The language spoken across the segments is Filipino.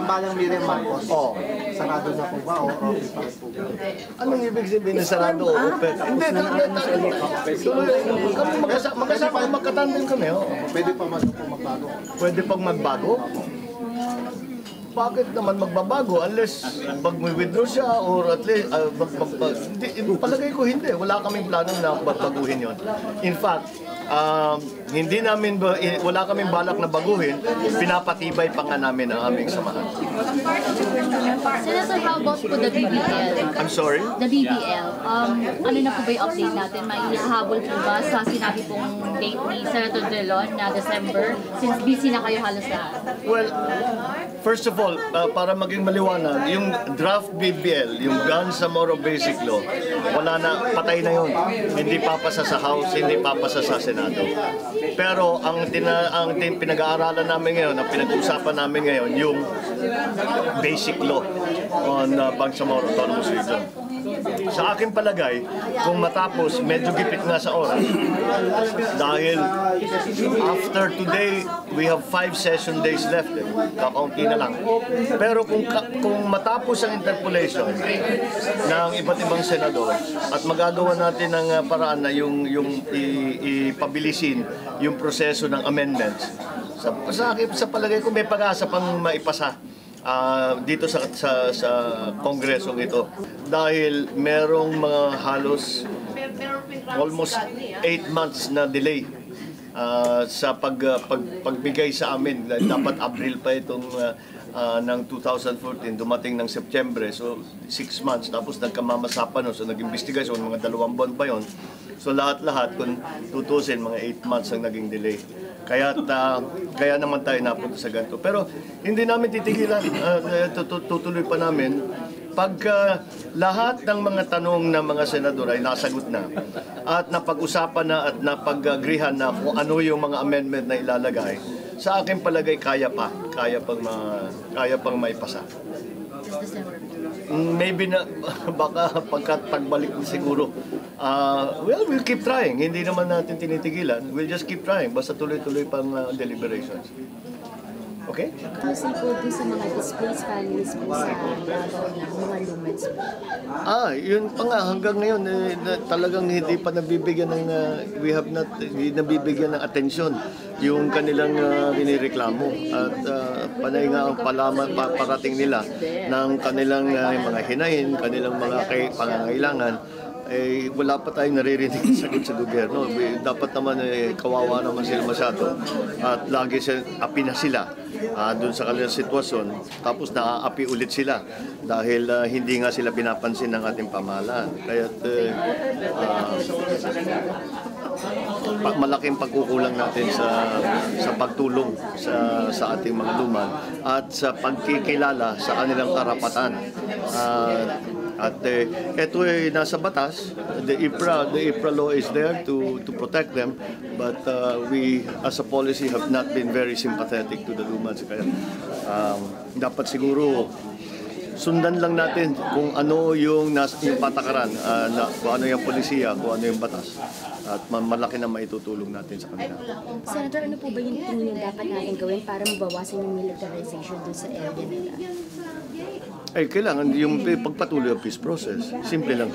Tambalang Miriam Marcos. Oh. Sarado na po ba o okay pa rin po ba? Anong ibig sabihin na sarado o open? Hindi, kami magkasama, magkatandem kami. Oh. Pwede pa man po magbago. Pwede pang magbago? Bakit naman magbabago unless mag-withdraw siya or at least hindi, palagay ko hindi. Wala kaming planong na baguhin yon. In fact, wala kaming balak na baguhin, pinapatibay pa nga namin ang aming samahan. Senator, how about po the BBL? I'm sorry? The BBL. Ano na po ba yung update natin? May ihahabol po ba sa sinabi pong date ni Senator Drilon na December since busy na kayo halos lahat? Well, first of all, para maging maliwanag, yung draft BBL, yung Guns Zamora Basic Law, wala na, patay na yun. Hindi papasa sa House, hindi papasa sa Senado. Pero ang pinag-aaralan namin ngayon, ang pinag-uusapan namin ngayon, yung Basic Law on Bangsamoro Autonomous Region. Sa akin palagay, kung matapos, medyo gipit nga sa oras. Dahil after today, we have 5 session days left. Kakaunti na lang. Pero kung matapos ang interpolation ng iba't ibang senador at magagawa natin ng paraan na yung ipabilisin yung proseso ng amendments, sa palagay ko may pag-asa pang maipasa dito sa kongresong ito dahil merong mga halos almost 8 months na delay sa pagbigay sa amin. Dapat April pa itong ng 2014, dumating ng September, so 6 months, tapos nagkamamasapan, so nag-investigation, mga 2 buwan pa yon. So lahat-lahat, kung tutusin, mga 8 months ang naging delay. Kaya naman tayo napunta sa ganito. Pero hindi namin titigilan, tutuloy pa namin. Pagka lahat ng mga tanong ng mga senador ay nasagot na at napag-usapan na at napag-agrihan na kung ano yung mga amendment na ilalagay, sa akin palagay kaya pang maipasa. Maybe na baka pagbalik siguro. Well, we'll keep trying. Hindi naman natin tinitigilan. We'll just keep trying. Basta tuloy-tuloy pang deliberations. Okay? Kasi po doon sa mga displaced families po sa Davao na mga lumens po. Yun pa nga, hanggang ngayon talagang hindi pa nabibigyan ng hindi nabibigyan ng atensyon yung kanilang hinireklamo at panay nga ang parating nila ng kanilang mga hinahin, kanilang mga pangangailangan. Wala pa tayong naririnig sagot sa gobyerno. Dapat naman kawawa naman sila masyado at lagi api na sila doon sa kanilang sitwasyon, tapos naaapi ulit sila dahil hindi nga sila pinapansin ng ating pamahalaan. Kaya malaking pagkukulang natin sa pagtulong sa ating mga luman at sa pagkikilala sa kanilang karapatan. At ito ay nasa batas. The IPRA law is there to protect them, but we as a policy have not been very sympathetic to the Lumans. Kaya dapat siguro sundan lang natin kung ano yung patakaran, kung ano yung polisiya, kung ano yung batas. At malaki na maitutulong natin sa kanila. Senator, ano po ba yung tingin yung dapat natin gawin para mabawasan yung militarization dun sa area nila? Kailangan yung pagpatuloy ang peace process. Simple lang.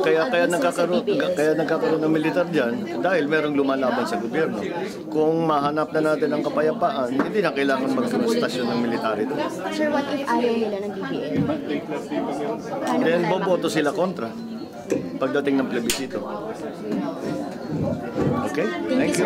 Kaya nagkakaroon ng militar diyan dahil merong lumalaban sa gobyerno. Kung mahanap na natin ang kapayapaan, hindi na kailangan magkonstasyon ng military doon. Sir, what if ayaw nila ng BBL? Then boboto sila kontra pagdating ng plebisito. Okay? Thank you.